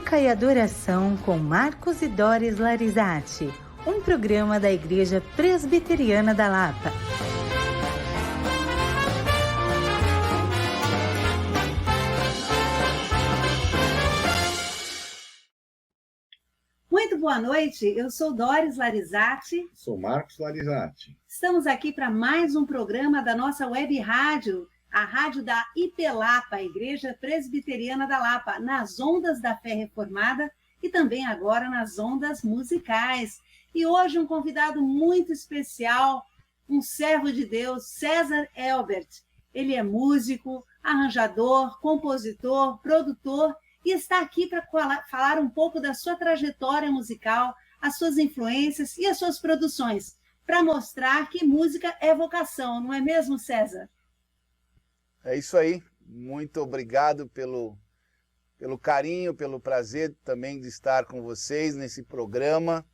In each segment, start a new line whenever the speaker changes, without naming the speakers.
Música e Adoração com Marcos e Doris Larizati, um programa da Igreja Presbiteriana da Lapa.
Muito boa noite, eu sou Doris Larizati.
Sou Marcos Larizati.
Estamos aqui para mais um programa da nossa web rádio, a rádio da IPLAPA, Igreja Presbiteriana da Lapa, nas ondas da fé reformada e também agora nas ondas musicais. E hoje um convidado muito especial, um servo de Deus, César Elbert. Ele é músico, arranjador, compositor, produtor e está aqui para falar um pouco da sua trajetória musical, as suas influências e as suas produções, para mostrar que música é vocação, não é mesmo, César?
É isso aí. Muito obrigado pelo carinho, pelo prazer também de estar com vocês nesse programa.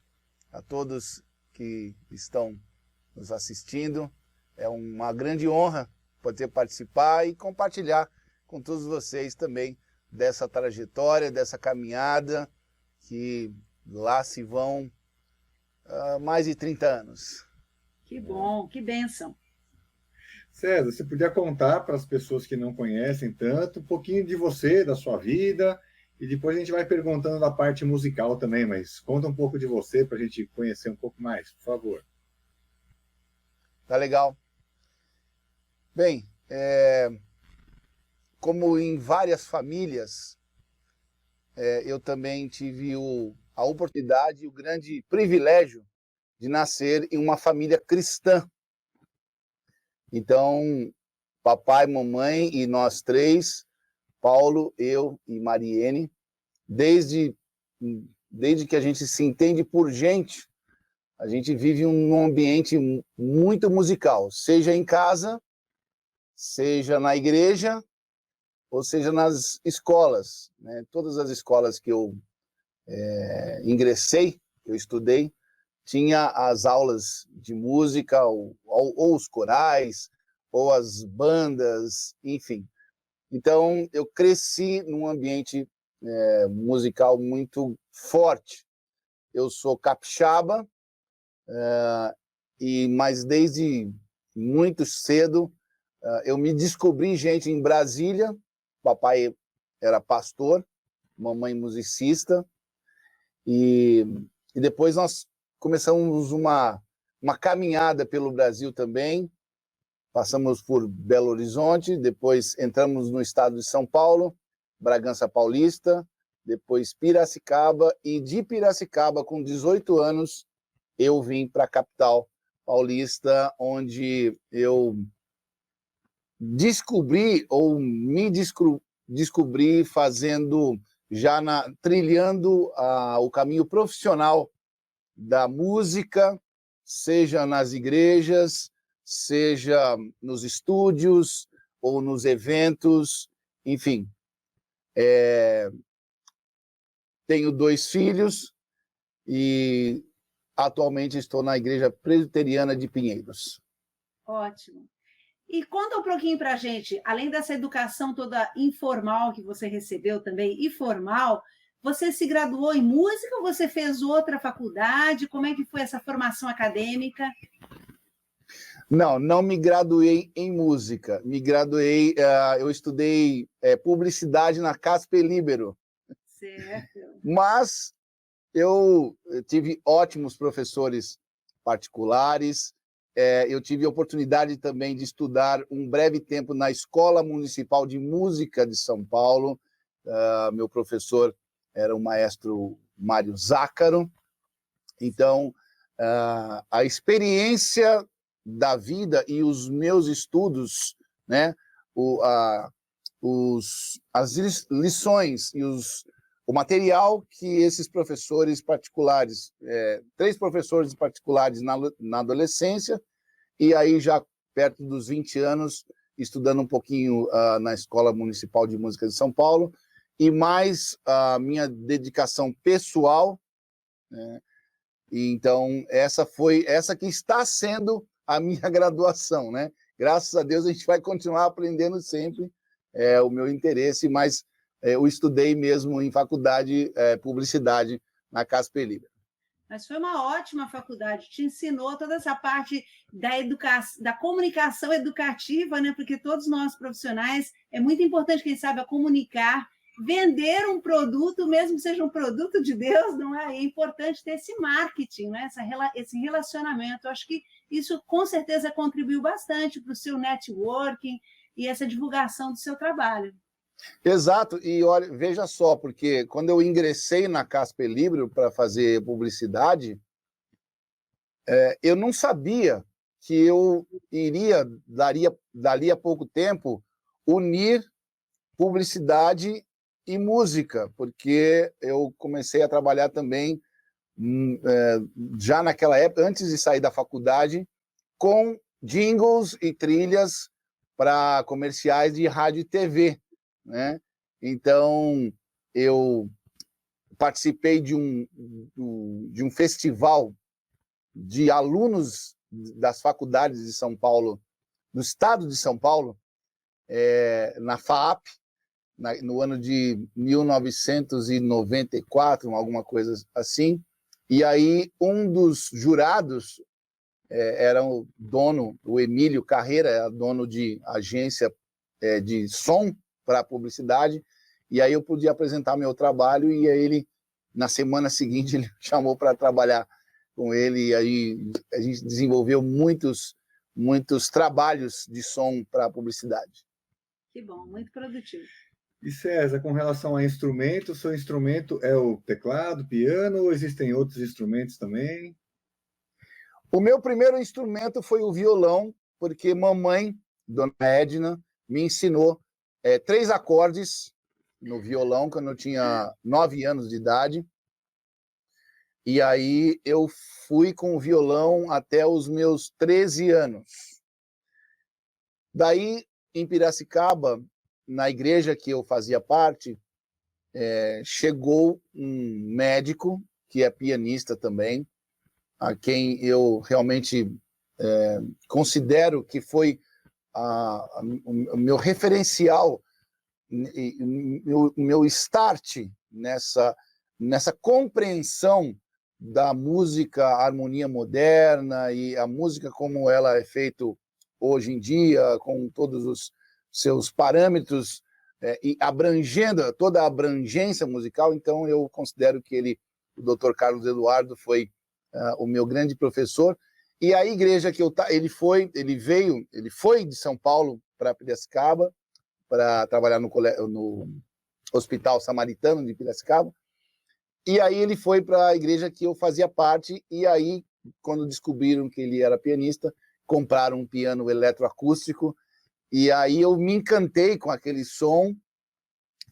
A todos que estão nos assistindo, é uma grande honra poder participar e compartilhar com todos vocês também dessa trajetória, dessa caminhada, que lá se vão mais de 30 anos.
Que bom, que bênção.
César, você podia contar para as pessoas que não conhecem tanto, um pouquinho de você, da sua vida, e depois a gente vai perguntando da parte musical também, mas conta um pouco de você para a gente conhecer um pouco mais, por favor.
Tá legal. Bem, como em várias famílias, eu também tive a oportunidade e o grande privilégio de nascer em uma família cristã. Então, papai, mamãe e nós três, Paulo, eu e Mariene, desde que a gente se entende por gente, a gente vive um ambiente muito musical, seja em casa, seja na igreja, ou seja nas escolas, né? Todas as escolas que eu ingressei, que eu estudei, tinha as aulas de música, ou os corais, ou as bandas, enfim. Então, eu cresci num ambiente musical muito forte. Eu sou capixaba, mas desde muito cedo eu me descobri, gente, em Brasília. Papai era pastor, mamãe musicista, e depois nós começamos uma caminhada pelo Brasil também. Passamos por Belo Horizonte, depois entramos no estado de São Paulo, Bragança Paulista, depois Piracicaba, e de Piracicaba, com 18 anos, eu vim para a capital paulista, onde eu descobri, ou me descobri fazendo, trilhando o caminho profissional da música, seja nas igrejas, seja nos estúdios ou nos eventos, enfim. Tenho 2 filhos e atualmente estou na Igreja Presbiteriana de Pinheiros.
Ótimo. E conta um pouquinho para a gente, além dessa educação toda informal que você recebeu também, e formal, você se graduou em música ou você fez outra faculdade? Como é que foi essa formação acadêmica?
Não me graduei em música. Me graduei, eu estudei publicidade na Casper Libero.
Certo.
Mas eu tive ótimos professores particulares. Eu tive a oportunidade também de estudar um breve tempo na Escola Municipal de Música de São Paulo. Meu professor era o maestro Mário Zácaro. Então, a experiência da vida e os meus estudos, né, as lições e o material que esses professores particulares, 3 professores particulares na adolescência, e aí já perto dos 20 anos, estudando um pouquinho na Escola Municipal de Música de São Paulo, e mais a minha dedicação pessoal, né? Então, essa que está sendo a minha graduação, né? Graças a Deus, a gente vai continuar aprendendo sempre, o meu interesse, mas eu estudei mesmo em faculdade, publicidade, na Casper Libero.
Mas foi uma ótima faculdade, te ensinou toda essa parte da comunicação educativa, né? Porque todos nós profissionais, é muito importante quem saiba comunicar, vender um produto, mesmo que seja um produto de Deus, não é? É importante ter esse marketing, né? Esse relacionamento. Eu acho que isso, com certeza, contribuiu bastante para o seu networking e essa divulgação do seu trabalho.
Exato, e olha, veja só, porque quando eu ingressei na Casper Libero para fazer publicidade, eu não sabia que eu daria pouco tempo, unir publicidade e música, porque eu comecei a trabalhar também, já naquela época, antes de sair da faculdade, com jingles e trilhas para comerciais de rádio e TV, né? Então, eu participei de um festival de alunos das faculdades de São Paulo, do estado de São Paulo, na FAAP, no ano de 1994, alguma coisa assim. E aí, um dos jurados era o dono, o Emílio Carreira, era dono de agência de som para publicidade, e aí eu podia apresentar meu trabalho, e aí ele, na semana seguinte, ele me chamou para trabalhar com ele, e aí a gente desenvolveu muitos trabalhos de som para publicidade.
Que bom, muito produtivo.
E César, com relação a instrumento, seu instrumento é o teclado, piano, ou existem outros instrumentos também?
O meu primeiro instrumento foi o violão, porque mamãe, dona Edna, me ensinou 3 acordes no violão quando eu tinha 9 anos de idade. E aí eu fui com o violão até os meus 13 anos. Daí, em Piracicaba, na igreja que eu fazia parte, chegou um médico, que é pianista também, a quem eu realmente considero que foi o meu referencial, o meu start nessa compreensão da música harmonia moderna e a música como ela é feita hoje em dia, com todos os seus parâmetros e abrangendo toda a abrangência musical. Então eu considero que o Dr. Carlos Eduardo foi o meu grande professor. E a igreja que ele foi de São Paulo para Piracicaba para trabalhar no Hospital Samaritano de Piracicaba. E aí ele foi para a igreja que eu fazia parte, e aí, quando descobriram que ele era pianista, compraram um piano eletroacústico, e aí eu me encantei com aquele som,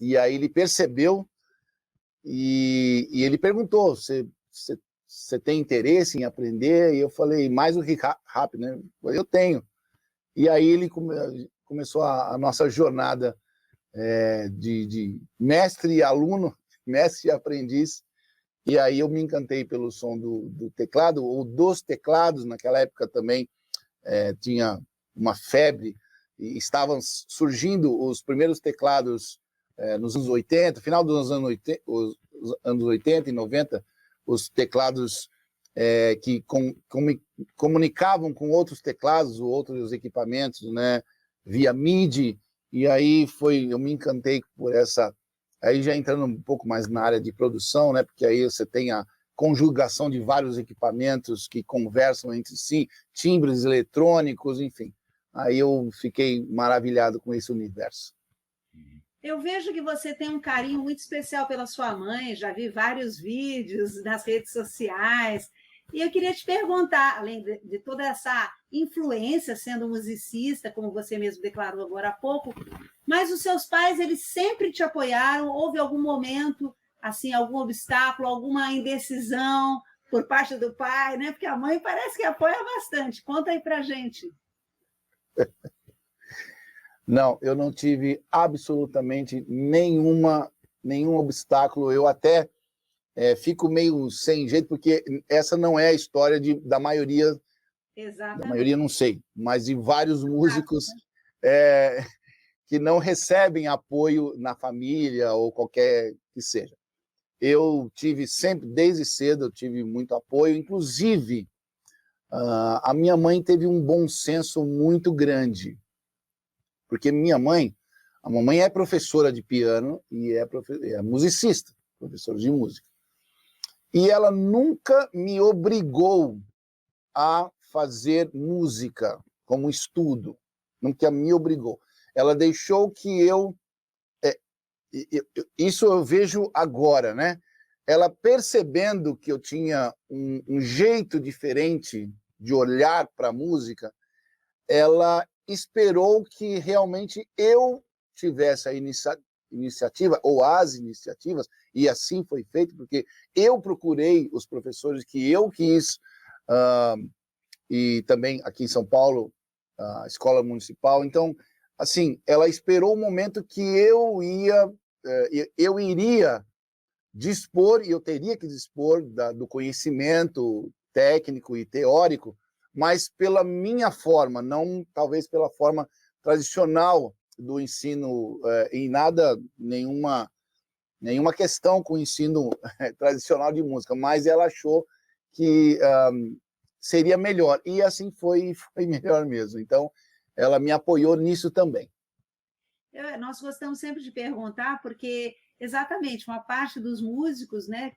e aí ele percebeu, e ele perguntou, você tem interesse em aprender? E eu falei, mais do que rápido, né? Eu tenho. E aí ele começou a nossa jornada de mestre e aluno, mestre e aprendiz, e aí eu me encantei pelo som do teclado, ou dos teclados. Naquela época também tinha uma febre, e estavam surgindo os primeiros teclados nos anos 80, final dos anos 80, os anos 80 e 90, os teclados que comunicavam com outros teclados, outros equipamentos, né, via MIDI, e aí eu me encantei por essa. Aí já entrando um pouco mais na área de produção, né, porque aí você tem a conjugação de vários equipamentos que conversam entre si, timbres eletrônicos, enfim. Aí eu fiquei maravilhado com esse universo.
Eu vejo que você tem um carinho muito especial pela sua mãe, já vi vários vídeos nas redes sociais, e eu queria te perguntar, além de toda essa influência sendo musicista, como você mesmo declarou agora há pouco, mas os seus pais, eles sempre te apoiaram? Houve algum momento, assim, algum obstáculo, alguma indecisão por parte do pai, né? Porque a mãe parece que apoia bastante. Conta aí pra gente.
Não, eu não tive absolutamente nenhum obstáculo. Eu até fico meio sem jeito, porque essa não é a história da maioria. Exatamente. Da maioria não sei, mas de vários músicos que não recebem apoio na família ou qualquer que seja. Eu tive sempre, desde cedo, eu tive muito apoio, inclusive a minha mãe teve um bom senso muito grande, porque a mamãe é professora de piano e é musicista, professora de música. E ela nunca me obrigou a fazer música como estudo, nunca me obrigou. Ela deixou que isso eu vejo agora, né? Ela percebendo que eu tinha um jeito diferente de olhar para a música, ela esperou que realmente eu tivesse a iniciativa, ou as iniciativas, e assim foi feito, porque eu procurei os professores que eu quis, e também aqui em São Paulo, a escola municipal. Então, assim, ela esperou o momento que eu iria dispor, e eu teria que dispor do conhecimento técnico e teórico, mas pela minha forma, não talvez pela forma tradicional do ensino, em nenhuma questão com o ensino tradicional de música, mas ela achou que seria melhor, e assim foi melhor mesmo. Então, ela me apoiou nisso também.
Nós gostamos sempre de perguntar, porque exatamente uma parte dos músicos, né,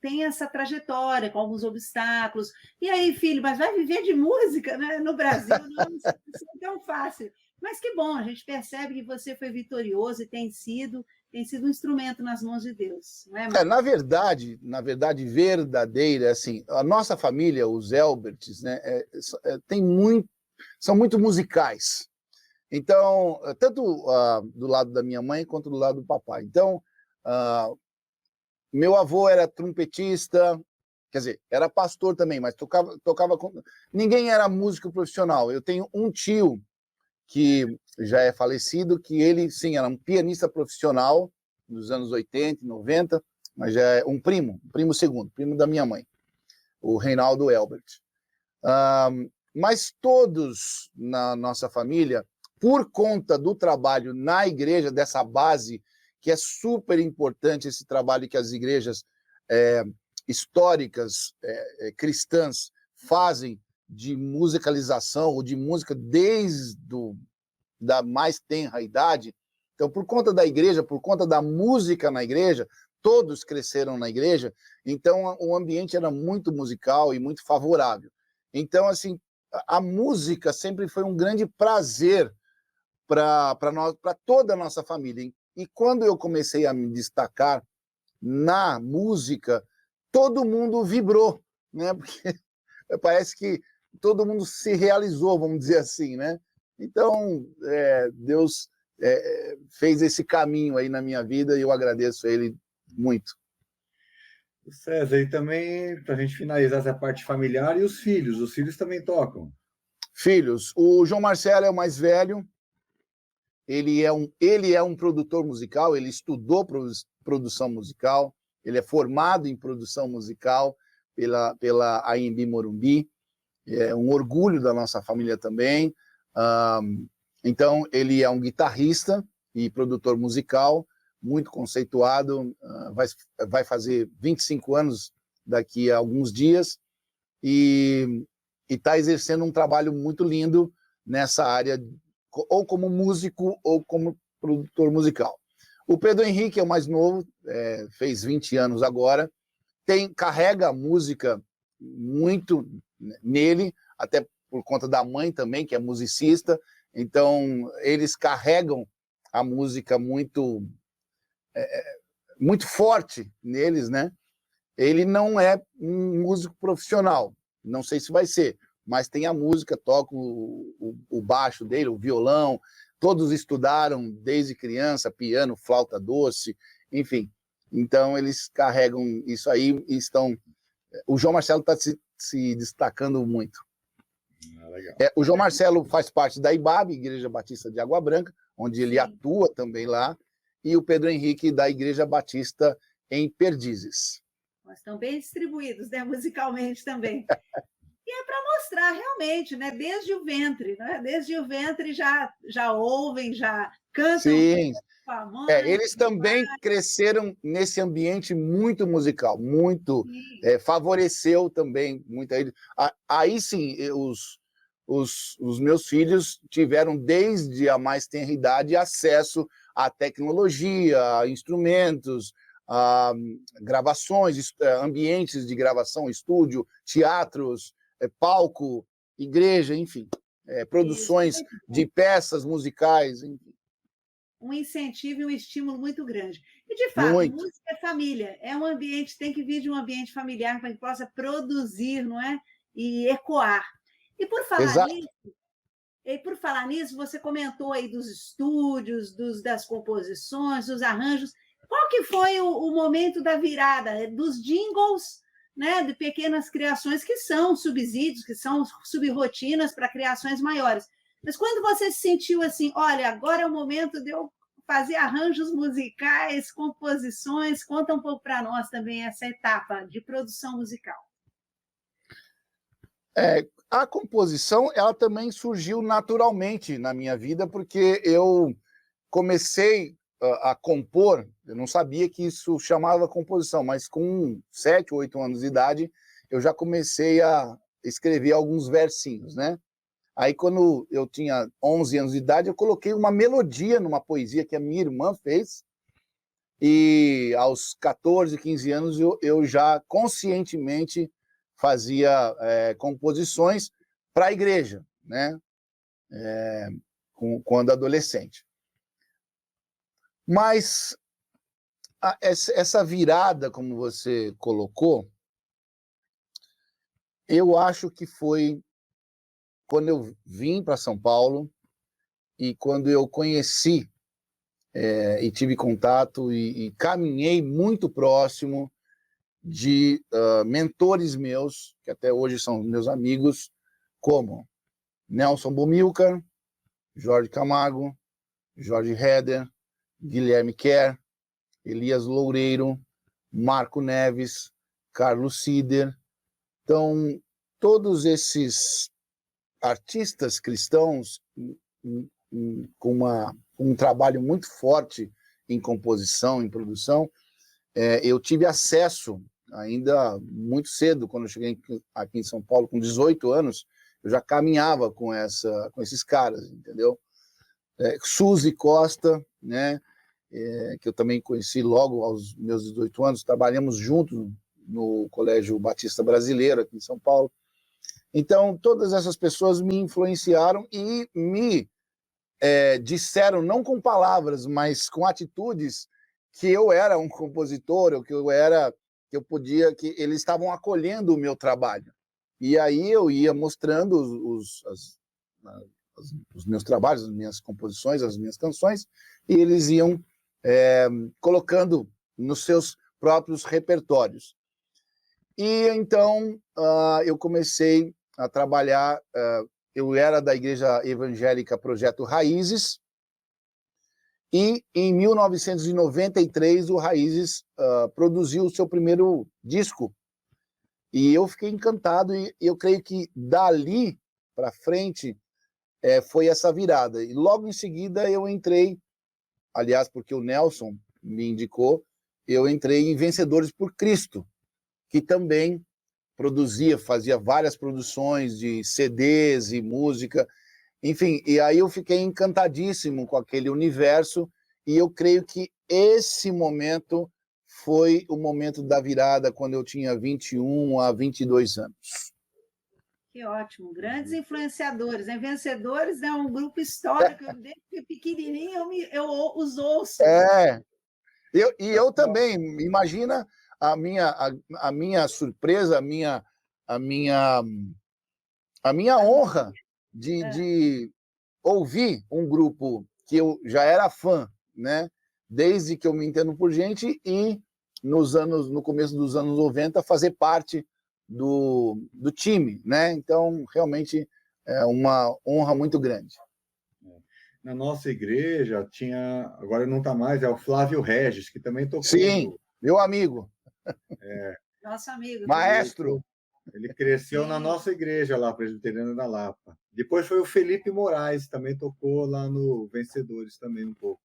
tem essa trajetória com alguns obstáculos. E aí, filho, mas vai viver de música, né? No Brasil não é tão fácil. Mas que bom, a gente percebe que você foi vitorioso e tem sido um instrumento nas mãos de Deus. Não é,
na verdade, verdadeira, assim, a nossa família, os Elberts, né, são muito musicais. Então, tanto do lado da minha mãe quanto do lado do papai. Então, meu avô era trompetista, quer dizer, era pastor também, mas tocava com... Ninguém era músico profissional. Eu tenho um tio que já é falecido, que ele, sim, era um pianista profissional nos anos 80 e 90, mas já é um primo segundo, primo da minha mãe, o Reinaldo Elbert. Mas todos na nossa família, por conta do trabalho na igreja, dessa base, que é super importante, esse trabalho que as igrejas históricas, cristãs, fazem de musicalização, ou de música desde da mais tenra idade. Então, por conta da igreja, por conta da música na igreja, todos cresceram na igreja, então o ambiente era muito musical e muito favorável. Então, assim, a música sempre foi um grande prazer para toda a nossa família. E quando eu comecei a me destacar na música, todo mundo vibrou, né? Porque parece que todo mundo se realizou, vamos dizer assim, né? Então, Deus fez esse caminho aí na minha vida e eu agradeço a Ele muito.
César, e também, para a gente finalizar essa parte familiar, e os filhos também tocam?
Filhos, o João Marcelo é o mais velho, ele é um produtor musical, ele estudou produção musical, ele é formado em produção musical pela AMB Morumbi, é um orgulho da nossa família também. Então, ele é um guitarrista e produtor musical, muito conceituado, vai fazer 25 anos daqui a alguns dias, e está exercendo um trabalho muito lindo nessa área, ou como músico ou como produtor musical. O Pedro Henrique é o mais novo, fez 20 anos agora, carrega a música muito nele, até por conta da mãe também, que é musicista. Então, eles carregam a música muito forte neles, né? Ele não é um músico profissional, não sei se vai ser, mas tem a música, toca o baixo dele, o violão, todos estudaram desde criança, piano, flauta doce, enfim. Então, eles carregam isso aí e estão... O João Marcelo está se destacando muito.
Legal.
O João Marcelo faz parte da IBAB, Igreja Batista de Água Branca, onde ele atua também lá, e o Pedro Henrique da Igreja Batista em Perdizes.
Nós estão bem distribuídos, né, musicalmente também. E é para mostrar realmente, né, desde o ventre, né? Desde o ventre já ouvem, já Cantam
Sim.
com a mãe.
Eles também cresceram nesse ambiente muito musical, muito favoreceu também muito a ele. Aí sim, os meus filhos tiveram desde a mais tenra idade acesso à tecnologia, a instrumentos, a gravações, ambientes de gravação, estúdio, teatros, palco, igreja, enfim, produções de peças musicais, enfim.
Um incentivo e um estímulo muito grande. E, de fato, música é família, é um ambiente, tem que vir de um ambiente familiar para que possa produzir, não é? E ecoar. E por falar nisso, você comentou aí dos estúdios, das composições, dos arranjos. Qual que foi o momento da virada dos jingles, né, de pequenas criações que são subsídios, que são subrrotinas para criações maiores? Mas quando você se sentiu assim, olha, agora é o momento de eu fazer arranjos musicais, composições, conta um pouco para nós também essa etapa de produção musical.
A composição, ela também surgiu naturalmente na minha vida, porque eu comecei a compor, eu não sabia que isso chamava composição, mas com 7, 8 anos de idade, eu já comecei a escrever alguns versinhos, né? Aí, quando eu tinha 11 anos de idade, eu coloquei uma melodia numa poesia que a minha irmã fez, e aos 14, 15 anos, eu já conscientemente fazia composições para a igreja, né? Quando adolescente. Mas essa virada, como você colocou, eu acho que foi quando eu vim para São Paulo e quando eu conheci e tive contato e caminhei muito próximo de mentores meus, que até hoje são meus amigos, como Nelson Bumilcar, Jorge Camargo, Jorge Heder, Guilherme Kerr, Elias Loureiro, Marco Neves, Carlos Sider. Então, todos esses artistas cristãos com um trabalho muito forte em composição, em produção, eu tive acesso ainda muito cedo, quando eu cheguei aqui em São Paulo, com 18 anos, eu já caminhava com esses caras, entendeu? Suzy Costa, né, que eu também conheci logo aos meus 18 anos, trabalhamos juntos no Colégio Batista Brasileiro, aqui em São Paulo. Então, todas essas pessoas me influenciaram e me disseram, não com palavras, mas com atitudes, que eu era um compositor, ou que eles estavam acolhendo o meu trabalho. E aí eu ia mostrando os meus trabalhos, as minhas composições, as minhas canções, e eles iam colocando nos seus próprios repertórios. E então eu comecei a trabalhar, eu era da Igreja Evangélica Projeto Raízes, e em 1993 o Raízes produziu o seu primeiro disco, e eu fiquei encantado, e eu creio que dali para frente foi essa virada. E logo em seguida eu entrei, aliás, porque o Nelson me indicou, eu entrei em Vencedores por Cristo, que também fazia várias produções de CDs e música, enfim, e aí eu fiquei encantadíssimo com aquele universo, e eu creio que esse momento foi o momento da virada, quando eu tinha 21 a 22 anos.
Que ótimo, grandes influenciadores, né? Vencedores é um grupo histórico, desde pequenininho eu os ouço.
Eu também, imagina a minha surpresa, a minha honra de ouvir um grupo que eu já era fã, né? Desde que eu me entendo por gente, e no começo dos anos 90 fazer parte do time, né? Então, realmente é uma honra muito grande.
Na nossa igreja tinha, agora não está mais, é o Flávio Regis, que também tocou.
Sim, meu amigo.
Nosso amigo.
Maestro.
Ele cresceu na nossa igreja lá, Presbiteriana da Lapa. Depois foi o Felipe Moraes, também tocou lá no Vencedores também um pouco.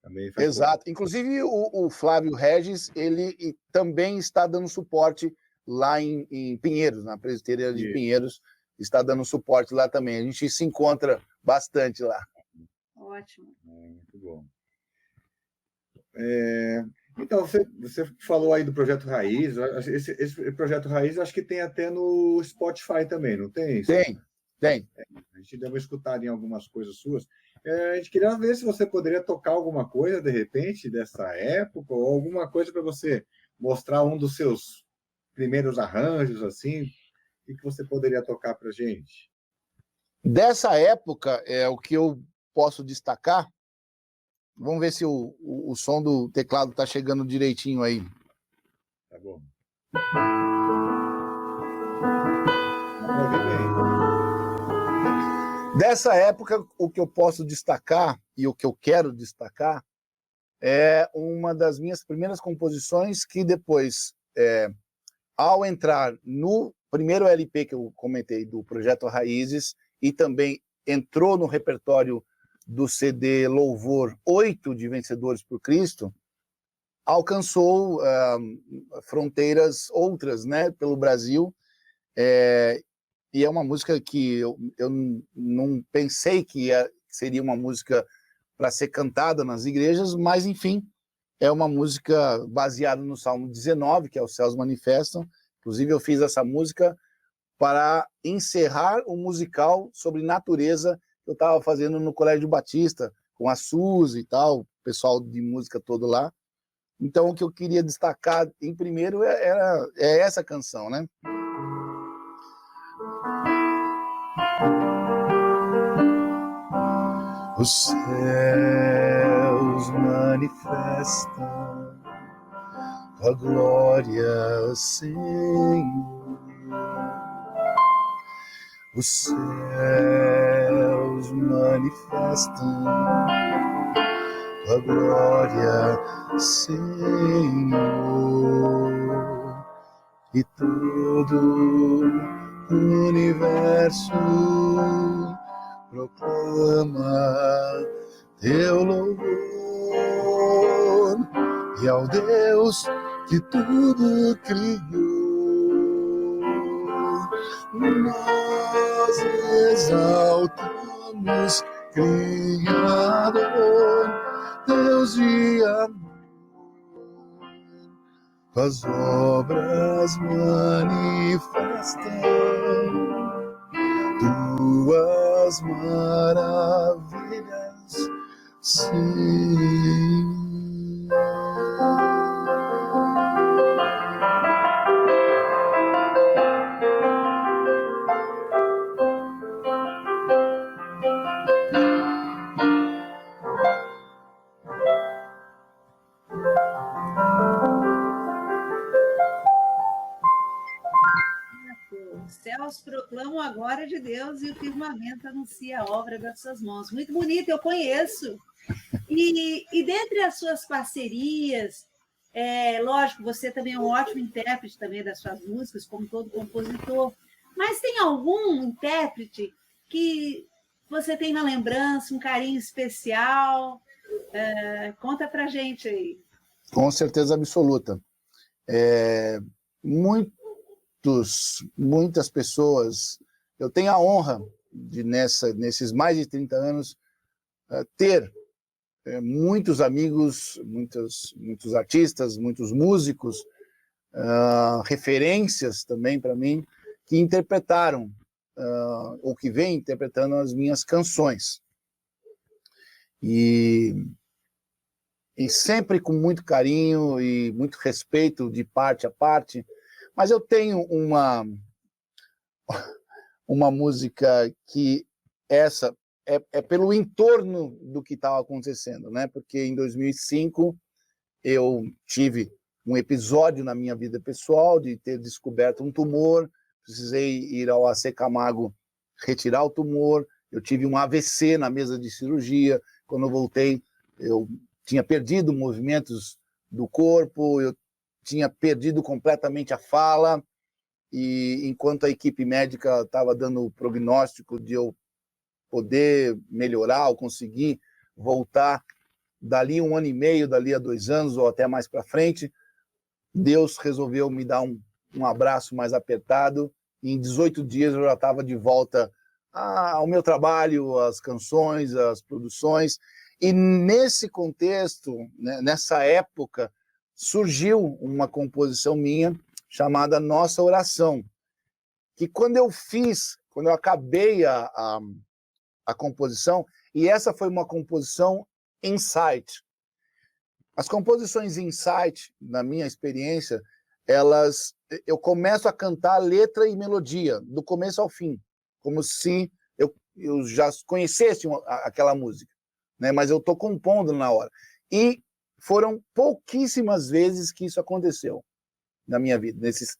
Também faz
Exato. Inclusive, o Flávio Regis, ele também está dando suporte lá em Pinheiros, na Presbiteriana de Pinheiros, está dando suporte lá também. A gente se encontra bastante lá.
Ótimo.
Muito bom. Então, você falou aí do Projeto Raiz. Esse Projeto Raiz, acho que tem até no Spotify também, não tem isso?
Tem.
A gente deu uma escutada em algumas coisas suas. A gente queria ver se você poderia tocar alguma coisa, de repente, dessa época, ou alguma coisa para você mostrar um dos seus primeiros arranjos, assim, o que você poderia tocar para a gente?
Dessa época, o que eu posso destacar, vamos ver se o som do teclado está chegando direitinho aí.
Tá bom. Vamos ouvir bem.
Dessa época, o que eu posso destacar e o que eu quero destacar é uma das minhas primeiras composições que depois, ao entrar no primeiro LP que eu comentei do Projeto Raízes e também entrou no repertório do CD Louvor 8 de Vencedores por Cristo, alcançou fronteiras outras, né, pelo Brasil, e é uma música que eu não pensei que seria uma música para ser cantada nas igrejas, mas, enfim, é uma música baseada no Salmo 19, que é Os Céus Manifestam. Inclusive, eu fiz essa música para encerrar o musical sobre natureza que eu estava fazendo no Colégio Batista, com a Suzy e tal, o pessoal de música todo lá. Então, o que eu queria destacar em primeiro é essa canção, né? Os céus manifestam tua glória, Senhor. Os céus manifestam tua glória, Senhor. E todo o universo proclama teu louvor, e ao Deus que tudo criou, nós exaltamos, Criador, Deus de amor, tuas obras manifestam tuas maravilhas, sim.
Os céus proclamam a glória de Deus e o firmamento anuncia a obra das suas mãos. Muito bonito, eu conheço. E dentre as suas parcerias, lógico, você também é um ótimo intérprete também das suas músicas, como todo compositor, mas tem algum intérprete que você tem na lembrança, um carinho especial? Conta pra gente aí.
Com certeza absoluta. Muitas pessoas, eu tenho a honra de, nesses mais de 30 anos, ter muitos amigos, muitos artistas, muitos músicos, referências também para mim, que interpretaram, ou que vêm interpretando as minhas canções. E sempre com muito carinho e muito respeito de parte a parte. Mas eu tenho uma música que essa é pelo entorno do que estava acontecendo, né? Porque em 2005 eu tive um episódio na minha vida pessoal de ter descoberto um tumor, precisei ir ao AC Camargo retirar o tumor, eu tive um AVC na mesa de cirurgia, quando eu voltei eu tinha perdido movimentos do corpo, eu tinha perdido completamente a fala, e enquanto a equipe médica estava dando o prognóstico de eu poder melhorar ou conseguir voltar dali 1 ano e meio, dali a 2 anos ou até mais para frente, Deus resolveu me dar um abraço mais apertado, e em 18 dias eu já estava de volta ao meu trabalho, às canções, às produções, e nesse contexto, né, nessa época, surgiu uma composição minha chamada Nossa Oração, que quando eu acabei a composição, e essa foi uma composição insight. As composições insight, na minha experiência, eu começo a cantar letra e melodia, do começo ao fim, como se eu já conhecesse aquela música, né? Mas eu estou compondo na hora. E foram pouquíssimas vezes que isso aconteceu na minha vida, nesses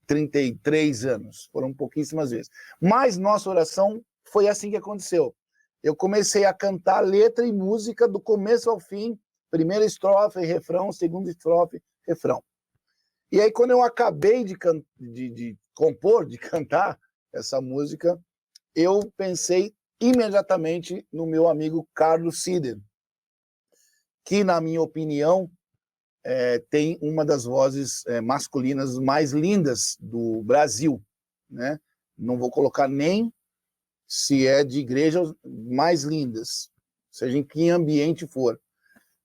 33 anos, foram pouquíssimas vezes. Mas Nossa Oração foi assim que aconteceu. Eu comecei a cantar letra e música do começo ao fim, primeira estrofe, refrão, segunda estrofe, refrão. E aí, quando eu acabei de compor, de cantar essa música, eu pensei imediatamente no meu amigo Carlos Sider, que, na minha opinião, tem uma das vozes masculinas mais lindas do Brasil, né? Não vou colocar nem se é de igrejas mais lindas, seja em que ambiente for.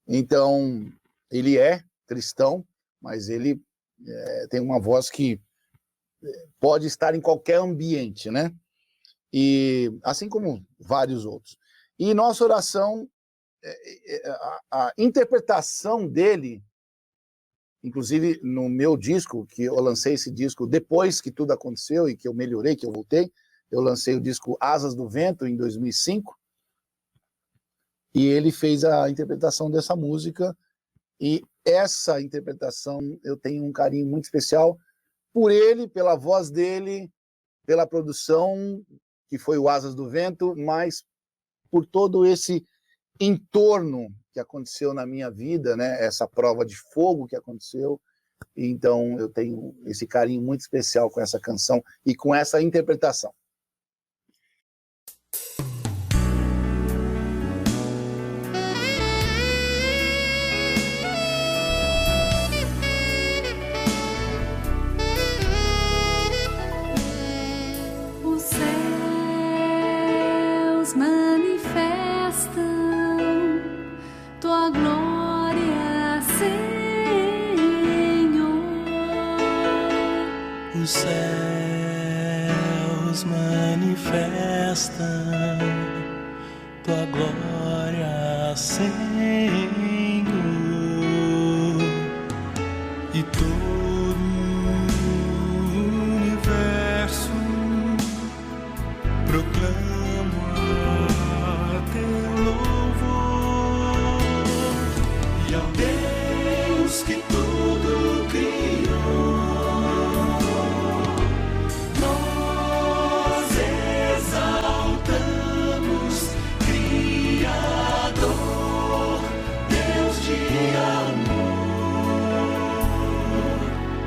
Então, ele é cristão, mas ele tem uma voz que pode estar em qualquer ambiente, né? E assim como vários outros. E Nossa Oração, a interpretação dele, inclusive no meu disco, que eu lancei esse disco depois que tudo aconteceu e que eu melhorei, que eu voltei, eu lancei o disco Asas do Vento em 2005, e ele fez a interpretação dessa música, e essa interpretação eu tenho um carinho muito especial por ele, pela voz dele, pela produção, que foi o Asas do Vento, mas por todo esse entorno que aconteceu na minha vida, né? Essa prova de fogo que aconteceu. Então eu tenho esse carinho muito especial com essa canção e com essa interpretação.
Os céus manifestam tua glória, Senhor, e todo o universo proclama teu louvor, e ao Deus que tudo criou,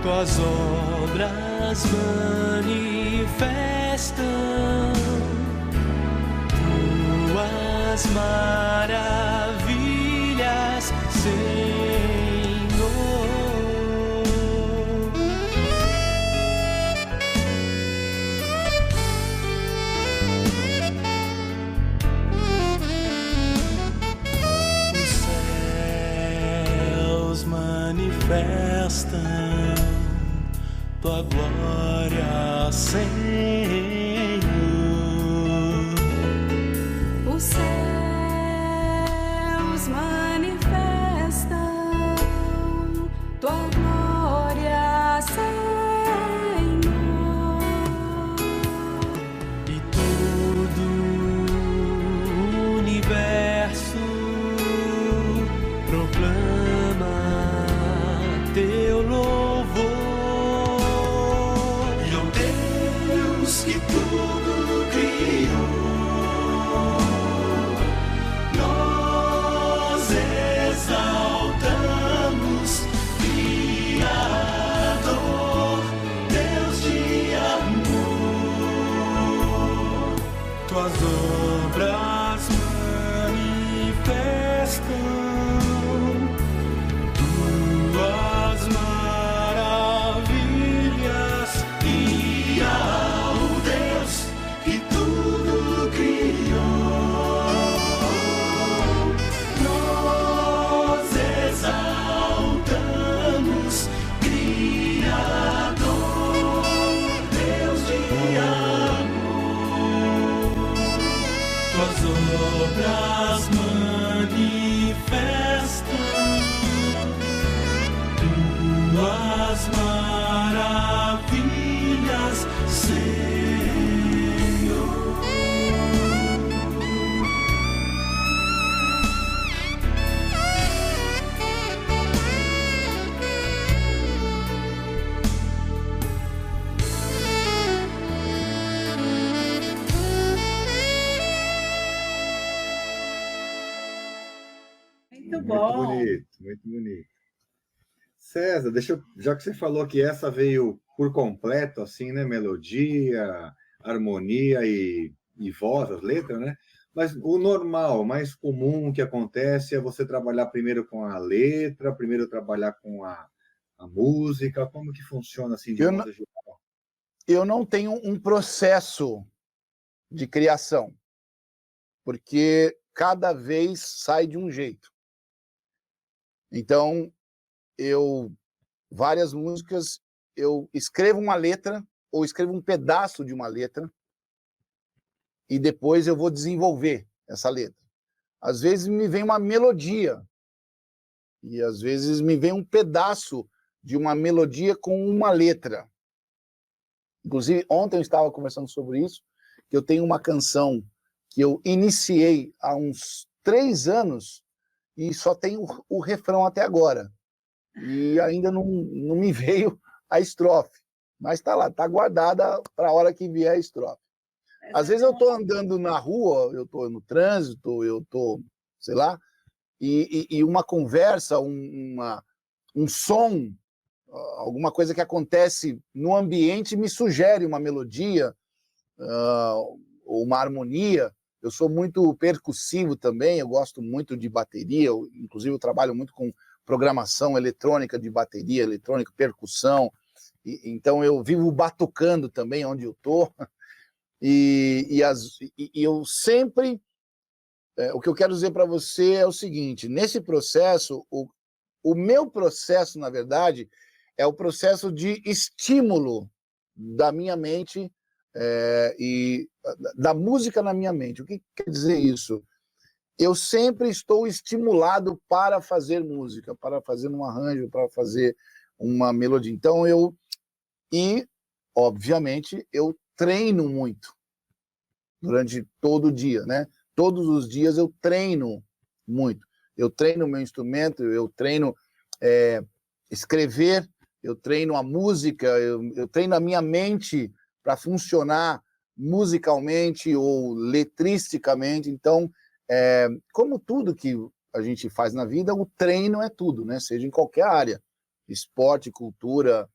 tuas obras manifestam tuas maravilhas, Senhor. Os céus manifestam tua glória, Senhor.
Os céus manifestam tua glória, Senhor.
E todo o universo proclama teu louvor. Que tu
Muito
Muito
bom.
bonito, muito bonito. César, já que você falou que essa veio por completo, assim, né? Melodia, harmonia e voz, as letras, né? Mas o normal, o mais comum que acontece é você trabalhar primeiro com a letra, primeiro trabalhar com a música. Como que funciona, assim, de
Eu, n-
modo geral?
eu não tenho um processo de criação, porque cada vez sai de um jeito. Então, várias músicas, eu escrevo uma letra ou escrevo um pedaço de uma letra e depois eu vou desenvolver essa letra. Às vezes me vem uma melodia e às vezes me vem um pedaço de uma melodia com uma letra. Inclusive, ontem eu estava conversando sobre isso, que eu tenho uma canção que eu iniciei há uns 3 anos e só tenho o refrão até agora. E ainda não me veio a estrofe. Mas está lá, está guardada para a hora que vier a estrofe. Às vezes eu estou andando na rua, eu estou no trânsito, eu estou, sei lá, e uma conversa, um som, alguma coisa que acontece no ambiente me sugere uma melodia, ou uma harmonia. Eu sou muito percussivo também, eu gosto muito de bateria, inclusive eu trabalho muito com programação eletrônica de bateria, eletrônica, percussão, então eu vivo batucando também onde eu estou, e eu sempre... o que eu quero dizer para você é o seguinte, nesse processo, o meu processo, na verdade, é o processo de estímulo da minha mente e da música na minha mente. O que quer dizer isso? Eu sempre estou estimulado para fazer música, para fazer um arranjo, para fazer uma melodia. Então, obviamente, eu treino muito durante todo o dia, né? Todos os dias eu treino muito. Eu treino o meu instrumento, eu treino escrever, eu treino a música, eu treino a minha mente para funcionar musicalmente ou letristicamente. Então, como tudo que a gente faz na vida, o treino é tudo, né? Seja em qualquer área, esporte, cultura,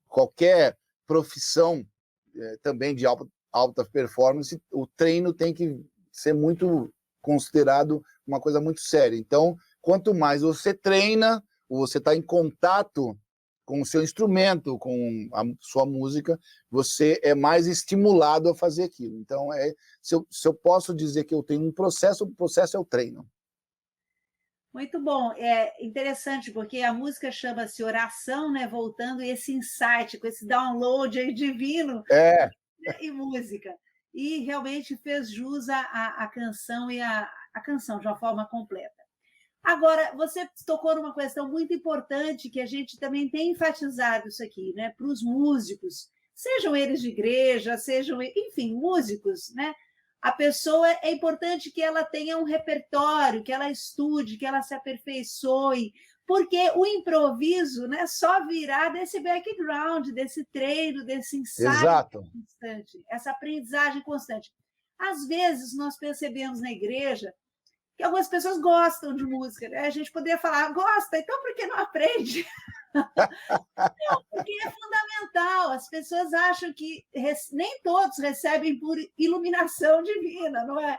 qualquer profissão também de alta performance, o treino tem que ser muito considerado uma coisa muito séria. Então, quanto mais você treina, você está em contato com o seu instrumento, com a sua música, você é mais estimulado a fazer aquilo. Então, se eu posso dizer que eu tenho um processo, o processo é o treino.
Muito bom. É interessante, porque a música chama-se Oração, né? Voltando esse insight, com esse download aí divino e música. E realmente fez jus à canção e a canção de uma forma completa. Agora, você tocou numa questão muito importante que a gente também tem enfatizado isso aqui, né? Para os músicos, sejam eles de igreja, sejam, enfim, músicos, né? A pessoa é importante que ela tenha um repertório, que ela estude, que ela se aperfeiçoe, porque o improviso, né, só virá desse background, desse treino, desse ensaio constante, essa aprendizagem constante. Às vezes, nós percebemos na igreja que algumas pessoas gostam de música, né? A gente poderia falar, gosta, então por que não aprende? Não, porque é fundamental. As pessoas acham que nem todos recebem por iluminação divina, não é?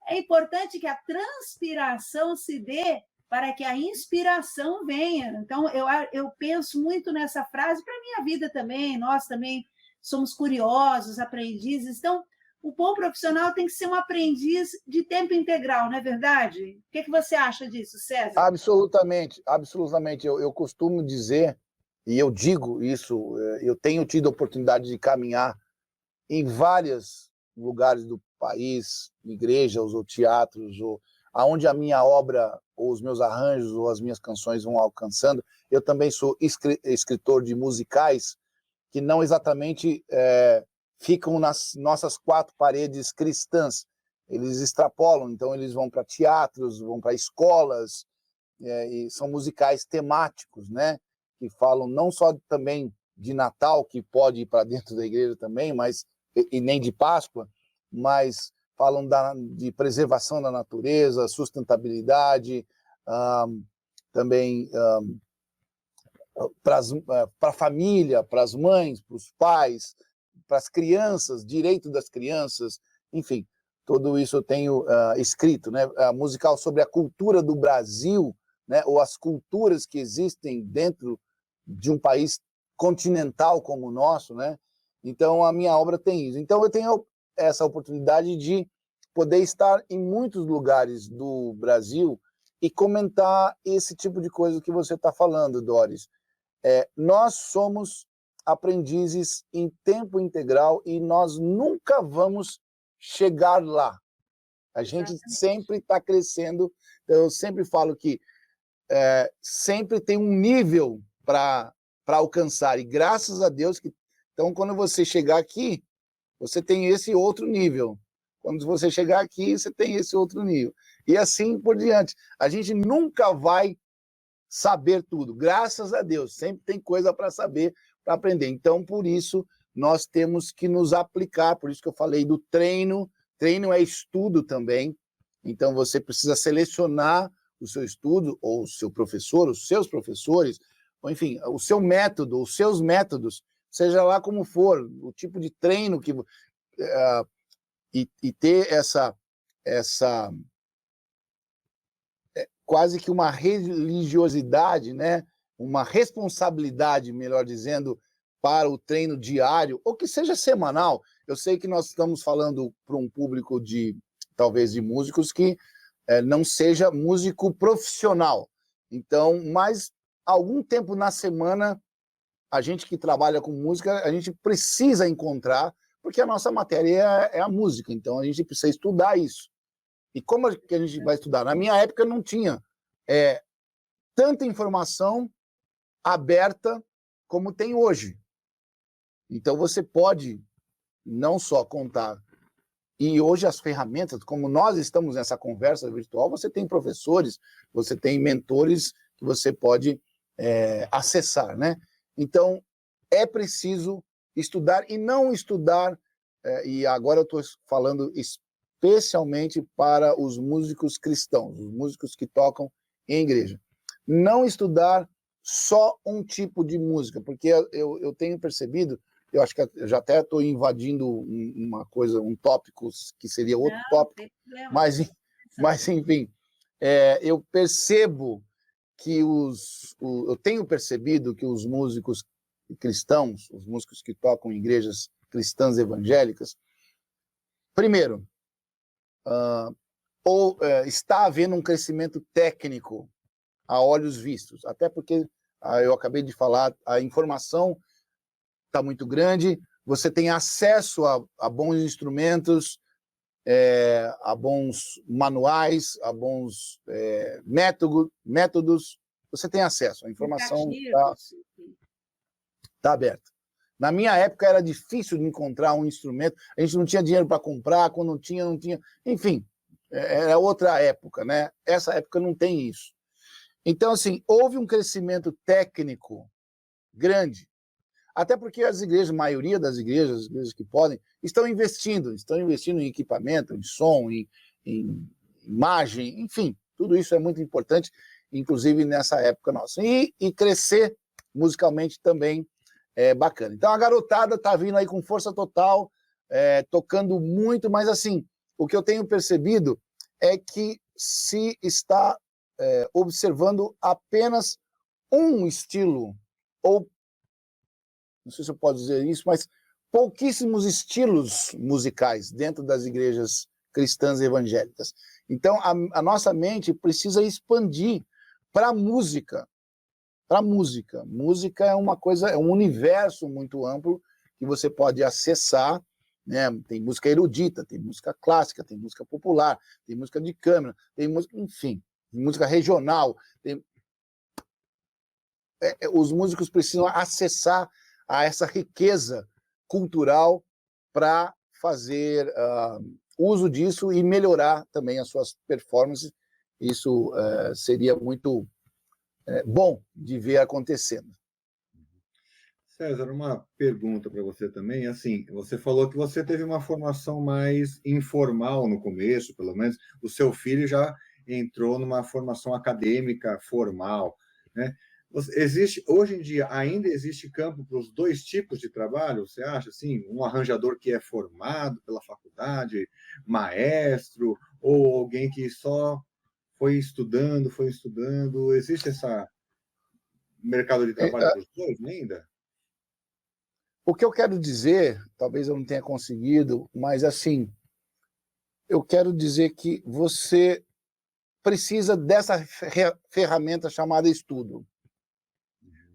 É importante que a transpiração se dê para que a inspiração venha. Então, eu penso muito nessa frase para a minha vida também. Nós também somos curiosos, aprendizes. Então, o bom profissional tem que ser um aprendiz de tempo integral, não é verdade? O que você acha disso, César?
Absolutamente, absolutamente. Eu costumo dizer, e eu digo isso, eu tenho tido a oportunidade de caminhar em vários lugares do país, igrejas ou teatros, ou aonde a minha obra, ou os meus arranjos, ou as minhas canções vão alcançando. Eu também sou escritor de musicais, que não exatamente ficam nas nossas 4 paredes cristãs. Eles extrapolam, então eles vão para teatros, vão para escolas, e são musicais temáticos, né? Que falam não só também de Natal, que pode ir para dentro da igreja também, mas e nem de Páscoa, mas falam de preservação da natureza, sustentabilidade, também para a família, para as mães, para os pais, para as crianças, direito das crianças, enfim, tudo isso eu tenho escrito, né? Musical sobre a cultura do Brasil, né? Ou as culturas que existem dentro de um país continental como o nosso, né? Então a minha obra tem isso. Então eu tenho essa oportunidade de poder estar em muitos lugares do Brasil e comentar esse tipo de coisa que você está falando, Doris. Nós somos aprendizes em tempo integral e nós nunca vamos chegar lá. A gente sempre está crescendo. Eu sempre falo que sempre tem um nível para alcançar. E graças a Deus que... Então, quando você chegar aqui, você tem esse outro nível. Quando você chegar aqui, você tem esse outro nível. E assim por diante. A gente nunca vai saber tudo. Graças a Deus. Sempre tem coisa para saber, para aprender. Então, por isso, nós temos que nos aplicar. Por isso que eu falei do treino. Treino é estudo também. Então, você precisa selecionar o seu estudo, ou o seu professor, os seus professores, ou, enfim, o seu método, os seus métodos, seja lá como for, o tipo de treino que... e ter essa quase que uma religiosidade, né? Uma responsabilidade, melhor dizendo, para o treino diário, ou que seja semanal. Eu sei que nós estamos falando para um público talvez de músicos que não seja músico profissional. Então, mas algum tempo na semana, a gente que trabalha com música, a gente precisa encontrar, porque a nossa matéria é a música, então a gente precisa estudar isso. E como que a gente vai estudar? Na minha época não tinha tanta informação aberta como tem hoje. Então você pode não só contar, e hoje as ferramentas, como nós estamos nessa conversa virtual, você tem professores, você tem mentores que você pode acessar, né? Então é preciso estudar e não estudar, e agora eu estou falando especialmente para os músicos cristãos, os músicos que tocam em igreja. Não estudar só um tipo de música, porque eu tenho percebido, eu acho que eu já até estou invadindo uma coisa, um tópico que seria outro tópico, mas enfim, eu percebo que eu tenho percebido que os músicos cristãos, os músicos que tocam em igrejas cristãs evangélicas, primeiro, está havendo um crescimento técnico a olhos vistos, até porque eu acabei de falar, a informação está muito grande, você tem acesso a bons instrumentos, a bons manuais, a bons métodos, você tem acesso, a informação está aberta. Na minha época era difícil de encontrar um instrumento, a gente não tinha dinheiro para comprar, quando não tinha, enfim, era outra época, né? Essa época não tem isso. Então, assim, houve um crescimento técnico grande, até porque as igrejas, a maioria das igrejas, as igrejas que podem, estão investindo em equipamento, em som, em imagem, enfim, tudo isso é muito importante, inclusive nessa época nossa. E crescer musicalmente também é bacana. Então a garotada está vindo aí com força total, tocando muito, mas assim, o que eu tenho percebido é que se está observando apenas um estilo, ou não sei se eu posso dizer isso, mas pouquíssimos estilos musicais dentro das igrejas cristãs evangélicas. Então, a nossa mente precisa expandir para a música. Para a música. Música é uma coisa, é um universo muito amplo que você pode acessar, né? Tem música erudita, tem música clássica, tem música popular, tem música de câmara, tem música, enfim, música regional. Os músicos precisam acessar a essa riqueza cultural para fazer uso disso e melhorar também as suas performances. Isso seria muito bom de ver acontecendo.
César, uma pergunta para você também. Assim, você falou que você teve uma formação mais informal no começo, pelo menos. O seu filho já entrou numa formação acadêmica formal, né? Existe, hoje em dia, ainda existe campo para os dois tipos de trabalho? Você acha, assim, um arranjador que é formado pela faculdade, maestro, ou alguém que só foi estudando, existe esse mercado de trabalho para os dois ainda?
O que eu quero dizer, talvez eu não tenha conseguido, mas assim, eu quero dizer que você precisa dessa ferramenta chamada estudo,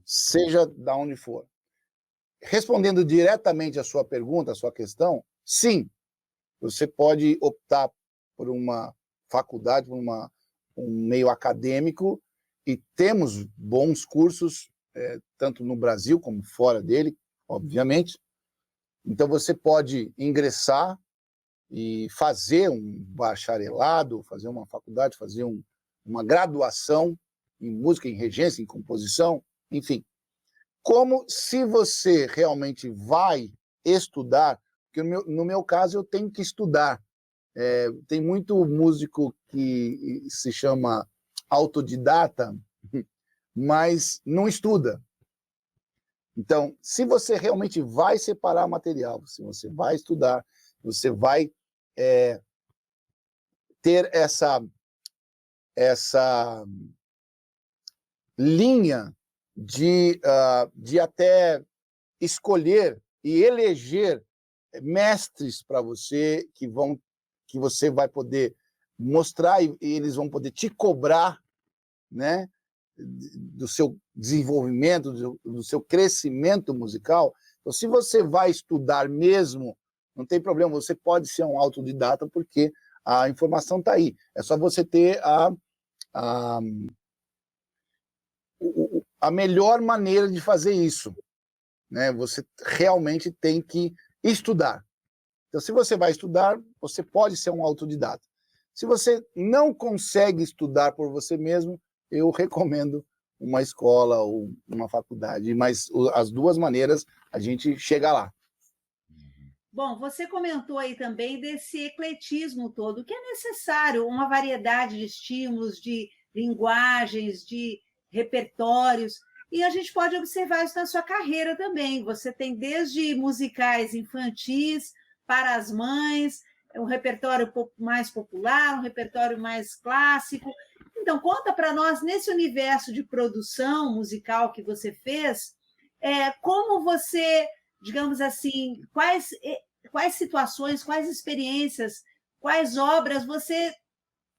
seja da onde for. Respondendo diretamente à sua pergunta, à sua questão, sim, você pode optar por uma faculdade, por um meio acadêmico, e temos bons cursos, tanto no Brasil como fora dele, obviamente. Então, você pode ingressar e fazer um bacharelado, fazer uma faculdade, fazer uma graduação em música, em regência, em composição, enfim. Como se você realmente vai estudar, porque no meu caso eu tenho que estudar. Tem muito músico que se chama autodidata, mas não estuda. Então, se você realmente vai separar material, se você vai estudar, você vai ter essa linha de até escolher e eleger mestres para você que você vai poder mostrar e eles vão poder te cobrar, né, do seu desenvolvimento, do seu crescimento musical. Então, se você vai estudar mesmo, não tem problema, você pode ser um autodidata, porque a informação está aí. É só você ter a melhor maneira de fazer isso, né? Você realmente tem que estudar. Então, se você vai estudar, você pode ser um autodidata. Se você não consegue estudar por você mesmo, eu recomendo uma escola ou uma faculdade, mas as duas maneiras a gente chega lá.
Bom, você comentou aí também desse ecletismo todo, que é necessário, uma variedade de estímulos, de linguagens, de repertórios, e a gente pode observar isso na sua carreira também. Você tem desde musicais infantis para as mães, um repertório mais popular, um repertório mais clássico. Então, conta para nós, nesse universo de produção musical que você fez, como você, digamos assim, quais situações, quais experiências, quais obras você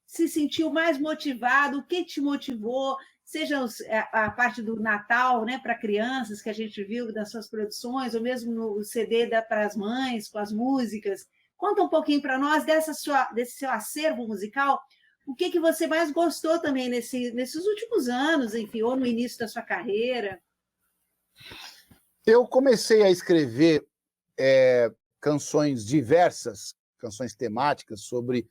se sentiu mais motivado, o que te motivou, seja a parte do Natal, né, para crianças, que a gente viu das suas produções, ou mesmo no CD para as mães, com as músicas. Conta um pouquinho para nós desse seu acervo musical, o que você mais gostou também nesses últimos anos, enfim, ou no início da sua carreira?
Eu comecei a escrever canções diversas, canções temáticas, sobre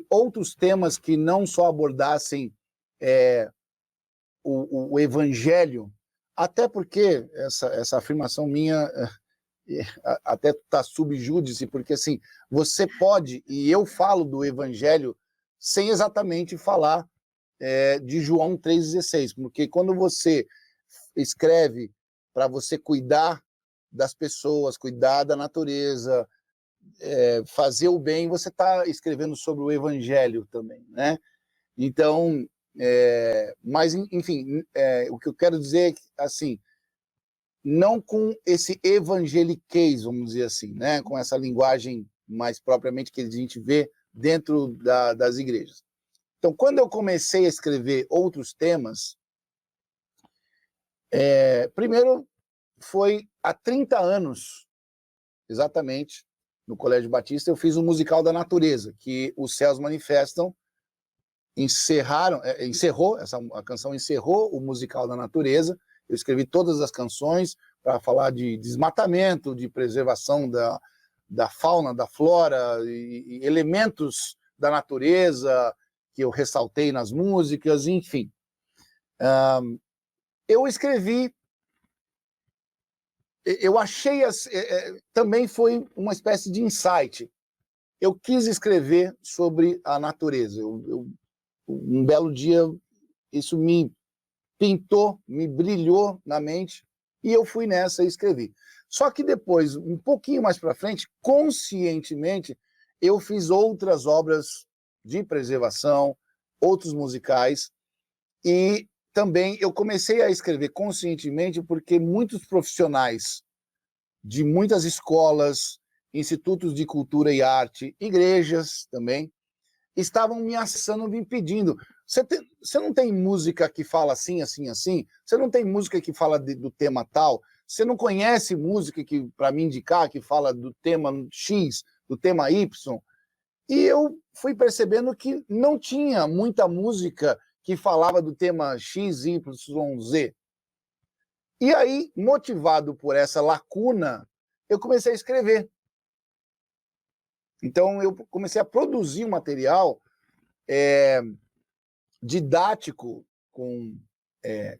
outros temas que não só abordassem o evangelho, até porque essa afirmação minha até está sub júdice, porque assim, você pode, e eu falo do evangelho sem exatamente falar de João 3,16, porque quando você escreve para você cuidar das pessoas, cuidar da natureza, fazer o bem, você está escrevendo sobre o evangelho também, né? Então, mas, enfim, o que eu quero dizer é que, assim, não com esse evangeliquez, vamos dizer assim, né? Com essa linguagem mais propriamente que a gente vê dentro das igrejas. Então, quando eu comecei a escrever outros temas, primeiro foi há 30 anos, exatamente, no Colégio Batista, eu fiz um musical da natureza, que os Céus Manifestam a canção encerrou o musical da natureza. Eu escrevi todas as canções para falar de desmatamento, de preservação da fauna, da flora, e elementos da natureza que eu ressaltei nas músicas, enfim. Eu escrevi, eu achei, também foi uma espécie de insight. Eu quis escrever sobre a natureza. um belo dia, isso me pintou, me brilhou na mente, e eu fui nessa e escrevi. Só que depois, um pouquinho mais para frente, conscientemente, eu fiz outras obras de preservação, outros musicais, e também eu comecei a escrever conscientemente porque muitos profissionais de muitas escolas, institutos de cultura e arte, igrejas também, estavam me acessando, me pedindo: você não tem música que fala assim, assim, assim? Você não tem música que fala do tema tal? Você não conhece música que para me indicar que fala do tema X, do tema Y? E eu fui percebendo que não tinha muita música que falava do tema X, Y, Z. E aí, motivado por essa lacuna, eu comecei a escrever. Então, eu comecei a produzir um material didático com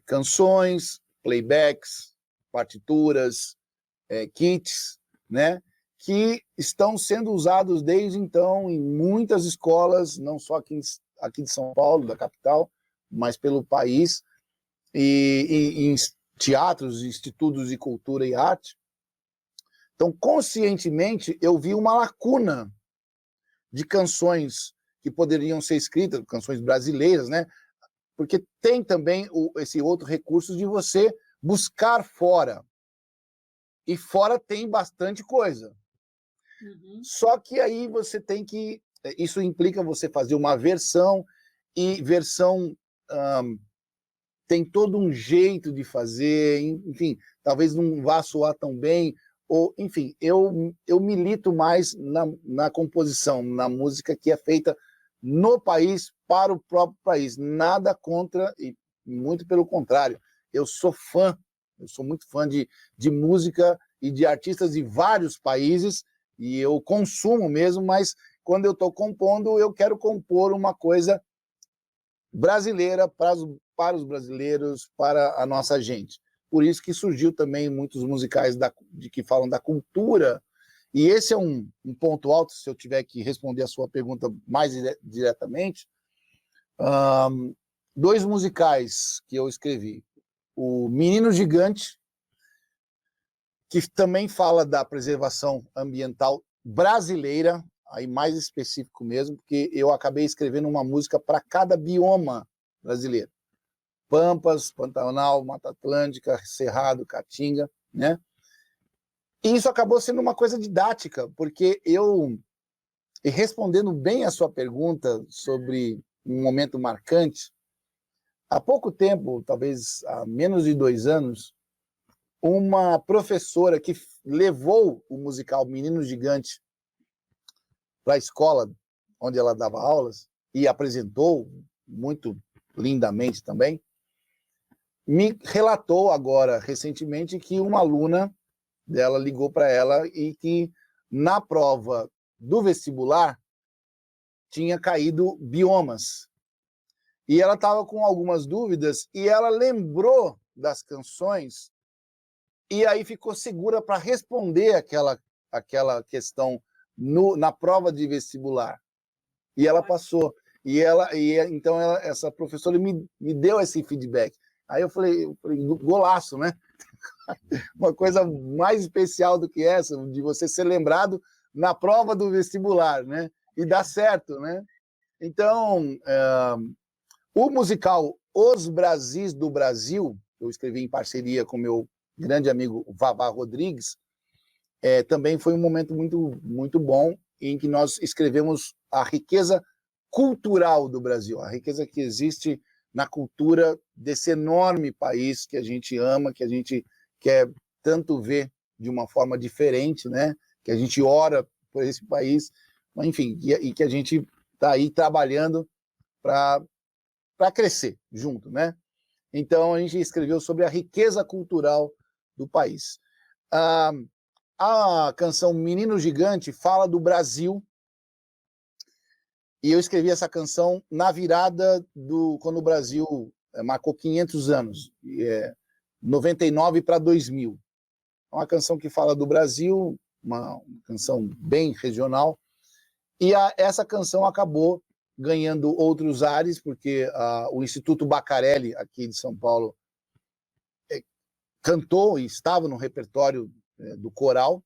canções, playbacks, partituras, kits, né, que estão sendo usados desde então em muitas escolas, não só aqui de São Paulo, da capital, mas pelo país, e em teatros, institutos de cultura e arte. Então, conscientemente, eu vi uma lacuna de canções que poderiam ser escritas, canções brasileiras, né? Porque tem também esse outro recurso de você buscar fora. E fora tem bastante coisa. Uhum. Só que aí você tem que... Isso implica você fazer uma versão, e versão tem todo um jeito de fazer, enfim, talvez não vá soar tão bem, ou, enfim, eu milito mais na composição, na música que é feita no país, para o próprio país. Nada contra, e muito pelo contrário. Eu sou muito fã de música e de artistas de vários países, e eu consumo mesmo, mas quando eu estou compondo, eu quero compor uma coisa brasileira para os brasileiros, para a nossa gente. Por isso que surgiu também muitos musicais que falam da cultura, e esse é um ponto alto, se eu tiver que responder a sua pergunta mais diretamente. 2 musicais que eu escrevi. O Menino Gigante, que também fala da preservação ambiental brasileira, aí mais específico mesmo, porque eu acabei escrevendo uma música para cada bioma brasileiro. Pampas, Pantanal, Mata Atlântica, Cerrado, Caatinga, né? E isso acabou sendo uma coisa didática, porque e respondendo bem a sua pergunta sobre um momento marcante, há pouco tempo, talvez há menos de 2 anos, uma professora que levou o musical Menino Gigante para a escola onde ela dava aulas e apresentou muito lindamente também, me relatou agora, recentemente, que uma aluna dela ligou para ela e que na prova do vestibular tinha caído biomas. E ela estava com algumas dúvidas e ela lembrou das canções e aí ficou segura para responder aquela questão na prova de vestibular. E ela passou. Então essa professora me deu esse feedback. Aí eu falei, golaço, né? Uma coisa mais especial do que essa, de você ser lembrado na prova do vestibular, né? E dá certo, né? Então, o musical Os Brasis do Brasil, eu escrevi em parceria com meu grande amigo Vavá Rodrigues, também foi um momento muito, muito bom, em que nós escrevemos a riqueza cultural do Brasil, a riqueza que existe na cultura desse enorme país que a gente ama, que a gente quer tanto ver de uma forma diferente, né? Que a gente ora por esse país, enfim, e que a gente está aí trabalhando para crescer junto, né? Então, a gente escreveu sobre a riqueza cultural do país. A canção Menino Gigante fala do Brasil, e eu escrevi essa canção na virada quando o Brasil marcou 500 anos, 99 para 2000. É uma canção que fala do Brasil, uma canção bem regional, e essa canção acabou ganhando outros ares, porque o Instituto Bacarelli, aqui de São Paulo, cantou e estava no repertório do coral,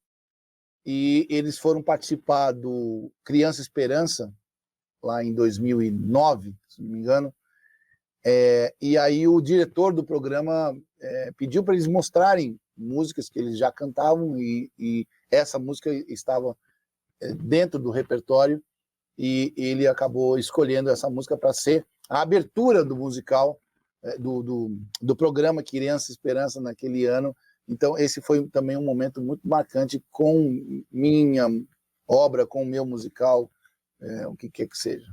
e eles foram participar do Criança Esperança, lá em 2009, se não me engano, e aí o diretor do programa pediu para eles mostrarem músicas que eles já cantavam, e essa música estava dentro do repertório, e ele acabou escolhendo essa música para ser a abertura do musical, do programa Criança Esperança naquele ano. Então esse foi também um momento muito marcante com minha obra, com o meu musical, o que quer que seja.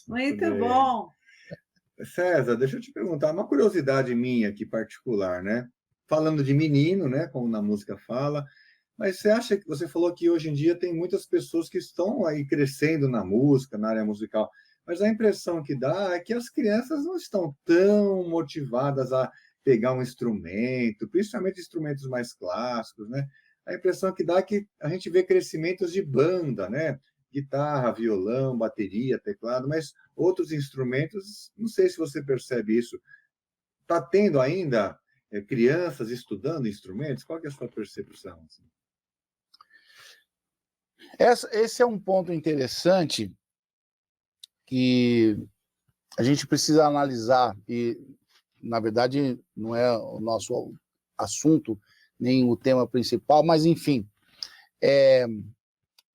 Muito bom.
César, deixa eu te perguntar, uma curiosidade minha aqui particular, né? Falando de menino, né, como na música fala, mas você acha que você falou que hoje em dia tem muitas pessoas que estão aí crescendo na música, na área musical, mas a impressão que dá é que as crianças não estão tão motivadas a pegar um instrumento, principalmente instrumentos mais clássicos, né? A impressão que dá é que a gente vê crescimentos de banda, né? Guitarra, violão, bateria, teclado, mas outros instrumentos, não sei se você percebe isso. Está tendo ainda crianças estudando instrumentos? Qual que é a sua percepção?
Esse é um ponto interessante que a gente precisa analisar, e, na verdade, não é o nosso assunto, nem o tema principal, mas, enfim,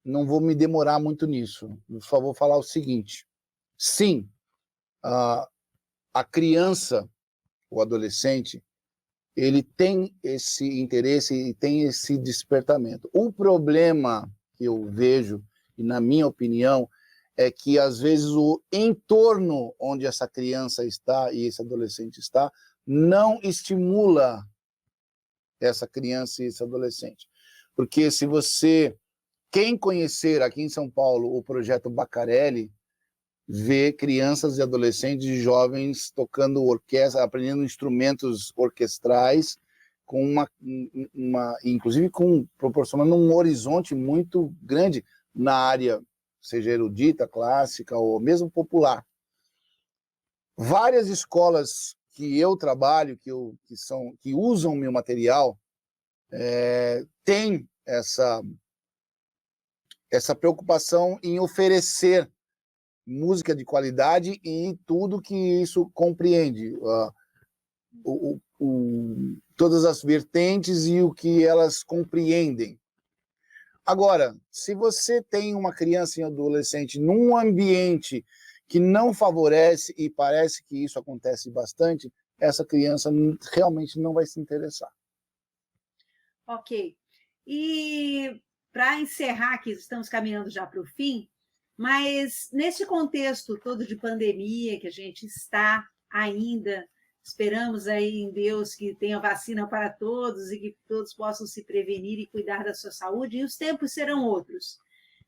não vou me demorar muito nisso. Só vou falar o seguinte. Sim, a criança, o adolescente, ele tem esse interesse e tem esse despertamento. O problema que eu vejo, e na minha opinião, é que, às vezes, o entorno onde essa criança está e esse adolescente está não estimula essa criança e esse adolescente. Porque se quem conhecer aqui em São Paulo o projeto Bacarelli, vê crianças e adolescentes e jovens tocando orquestra, aprendendo instrumentos orquestrais, com inclusive proporcionando um horizonte muito grande na área, seja erudita, clássica ou mesmo popular. Várias escolas que eu trabalho, que usam meu material, têm essa preocupação em oferecer música de qualidade e tudo que isso compreende, todas as vertentes e o que elas compreendem. Agora, se você tem uma criança e um adolescente num ambiente que não favorece, e parece que isso acontece bastante, essa criança realmente não vai se interessar.
Ok. E para encerrar aqui, estamos caminhando já para o fim, mas nesse contexto todo de pandemia que a gente está ainda, esperamos aí em Deus que tenha vacina para todos e que todos possam se prevenir e cuidar da sua saúde, e os tempos serão outros.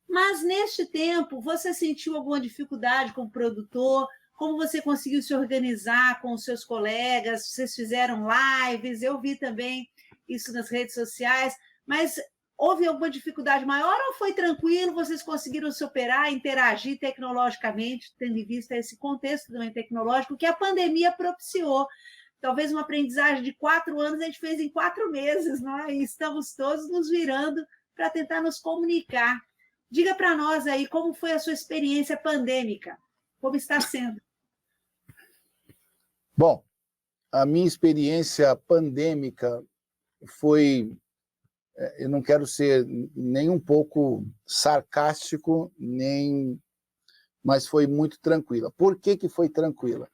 Mas neste tempo, você sentiu alguma dificuldade como produtor? Como você conseguiu se organizar com os seus colegas? Vocês fizeram lives? Eu vi também isso nas redes sociais, mas houve alguma dificuldade maior ou foi tranquilo? Vocês conseguiram se operar, interagir tecnologicamente, tendo em vista esse contexto também tecnológico que a pandemia propiciou? Talvez uma aprendizagem de 4 anos a gente fez em 4 meses, não é? E estamos todos nos virando para tentar nos comunicar. Diga para nós aí como foi a sua experiência pandêmica, como está sendo.
Bom, a minha experiência pandêmica foi, eu não quero ser nem um pouco sarcástico, mas foi muito tranquila. Por que foi tranquila?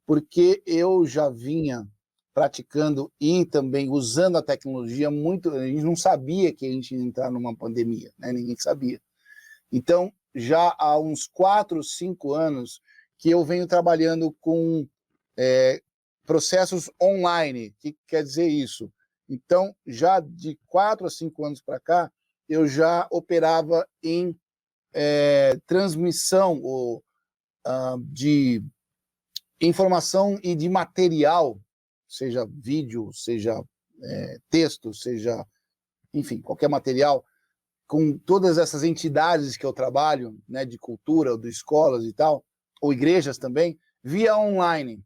Porque eu já vinha praticando e também usando a tecnologia muito, a gente não sabia que a gente ia entrar numa pandemia, né? Ninguém sabia. Então, já há uns 4, 5 anos que eu venho trabalhando com processos online. O que quer dizer isso? Então, já de 4 a 5 anos para cá, eu já operava em transmissão de informação e de material, seja vídeo, seja texto, seja, enfim, qualquer material, com todas essas entidades que eu trabalho, né, de cultura, ou de escolas e tal, ou igrejas também, via online.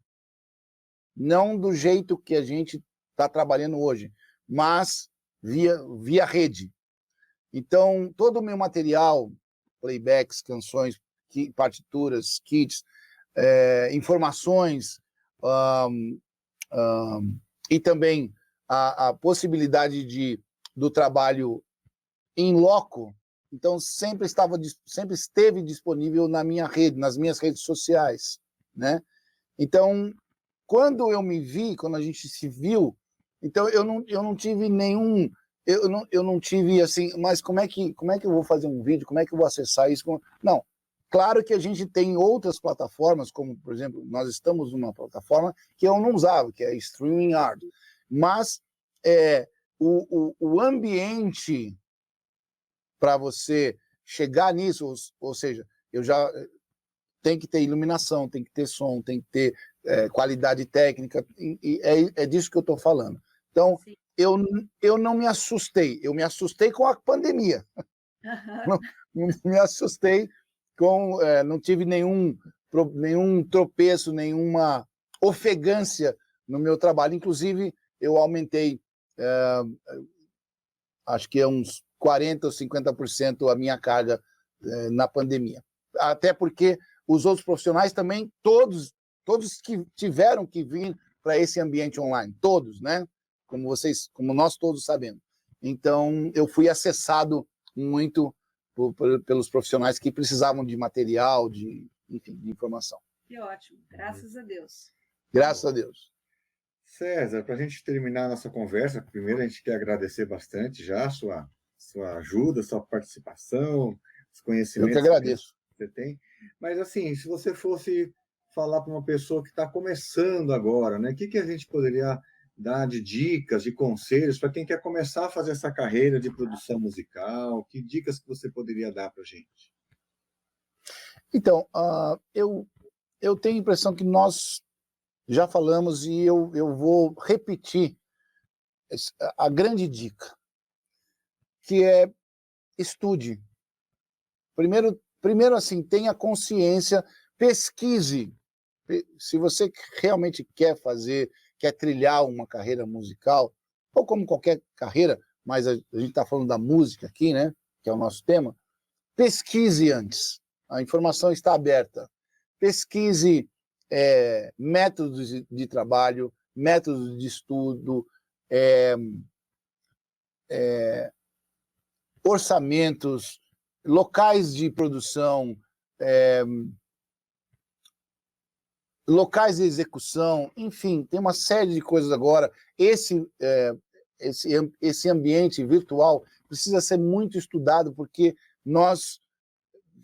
Não do jeito que a gente está trabalhando hoje, mas via rede. Então, todo o meu material, playbacks, canções, partituras, kits, informações, e também a possibilidade do trabalho em loco, então sempre esteve disponível na minha rede, nas minhas redes sociais, né? Então, quando a gente se viu, então eu não tive nenhum, eu não tive assim, mas como é que eu vou fazer um vídeo, como é que eu vou acessar isso? Não, claro que a gente tem outras plataformas, como, por exemplo, nós estamos numa plataforma que eu não usava, que é StreamYard, mas o ambiente para você chegar nisso, ou seja, tem que ter iluminação, tem que ter som, tem que ter qualidade técnica, e é disso que eu estou falando. Então, eu não me assustei, eu me assustei com a pandemia. Não me assustei com... não tive nenhum tropeço, nenhuma ofegância no meu trabalho. Inclusive, eu aumentei, acho que uns 40% ou 50% a minha carga na pandemia. Até porque os outros profissionais também, todos que tiveram que vir para esse ambiente online, todos, né? Como nós todos sabemos. Então, eu fui acessado muito pelos profissionais que precisavam de material, enfim, de informação.
Que ótimo, graças a Deus.
Graças a Deus.
César, para a gente terminar a nossa conversa, primeiro a gente quer agradecer bastante já a sua ajuda, sua participação, os conhecimentos
eu que agradeço.
Que você tem. Mas, assim, se você fosse falar para uma pessoa que está começando agora, né? O que a gente poderia dar de dicas, de conselhos para quem quer começar a fazer essa carreira de produção musical? Que dicas que você poderia dar para a gente?
Então, eu tenho a impressão que nós já falamos e eu vou repetir a grande dica, que é estude. Primeiro assim, tenha consciência, pesquise. Se você realmente quer trilhar uma carreira musical, ou como qualquer carreira, mas a gente está falando da música aqui, né, que é o nosso tema, pesquise antes. A informação está aberta. Pesquise métodos de trabalho, métodos de estudo, orçamentos, locais de produção, locais de execução, enfim, tem uma série de coisas agora. Esse ambiente virtual precisa ser muito estudado, porque nós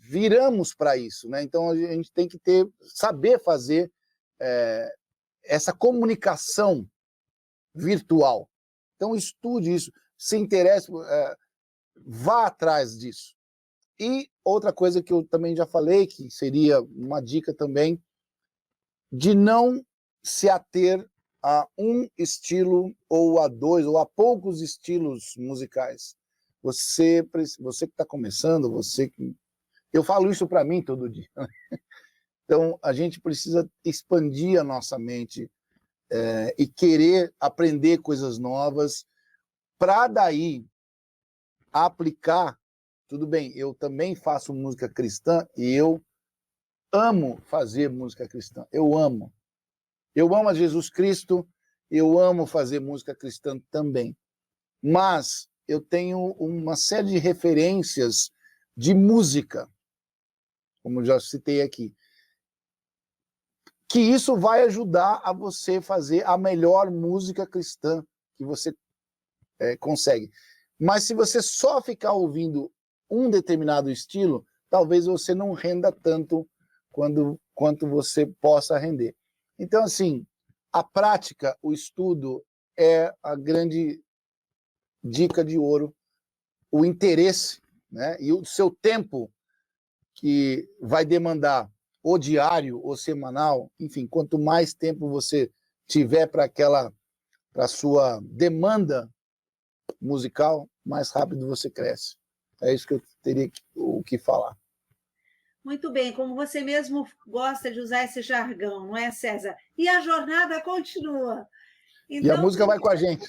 viramos para isso, né? Então a gente tem que saber fazer essa comunicação virtual. Então estude isso, se interesse, vá atrás disso. E outra coisa que eu também já falei, que seria uma dica também, de não se ater a um estilo, ou a dois, ou a poucos estilos musicais. Você que está começando, eu falo isso para mim todo dia. Então, a gente precisa expandir a nossa mente e querer aprender coisas novas, para daí aplicar. Tudo bem, eu também faço música cristã e eu amo fazer música cristã. Eu amo. Eu amo a Jesus Cristo, eu amo fazer música cristã também. Mas eu tenho uma série de referências de música, como já citei aqui, que isso vai ajudar a você fazer a melhor música cristã que você consegue. Mas se você só ficar ouvindo um determinado estilo, talvez você não renda tanto quanto você possa render. Então, assim, a prática, o estudo é a grande dica de ouro, o interesse, né? E o seu tempo, que vai demandar ou diário ou semanal, enfim, quanto mais tempo você tiver para a sua demanda musical, mais rápido você cresce. É isso que eu teria o que falar.
Muito bem, como você mesmo gosta de usar esse jargão, não é, César? E a jornada continua. Então,
e a música vai com a gente.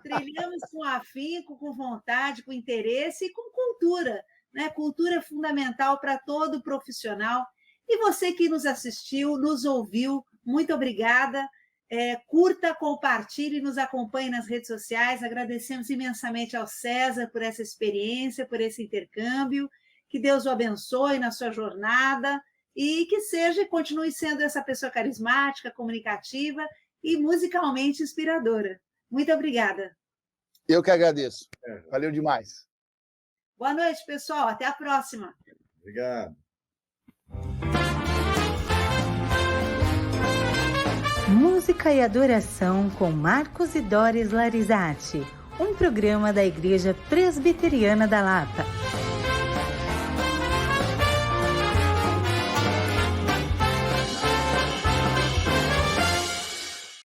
Trilhamos com afinco, com vontade, com interesse e com cultura, né? Cultura é fundamental para todo profissional. E você que nos assistiu, nos ouviu, muito obrigada. Curta, compartilhe, nos acompanhe nas redes sociais. Agradecemos imensamente ao César por essa experiência, por esse intercâmbio. Que Deus o abençoe na sua jornada e que continue sendo essa pessoa carismática, comunicativa e musicalmente inspiradora. Muito obrigada.
Eu que agradeço. Valeu demais.
Boa noite, pessoal. Até a próxima.
Obrigado.
Música e Adoração com Marcos e Doris Larizati, um programa da Igreja Presbiteriana da Lapa.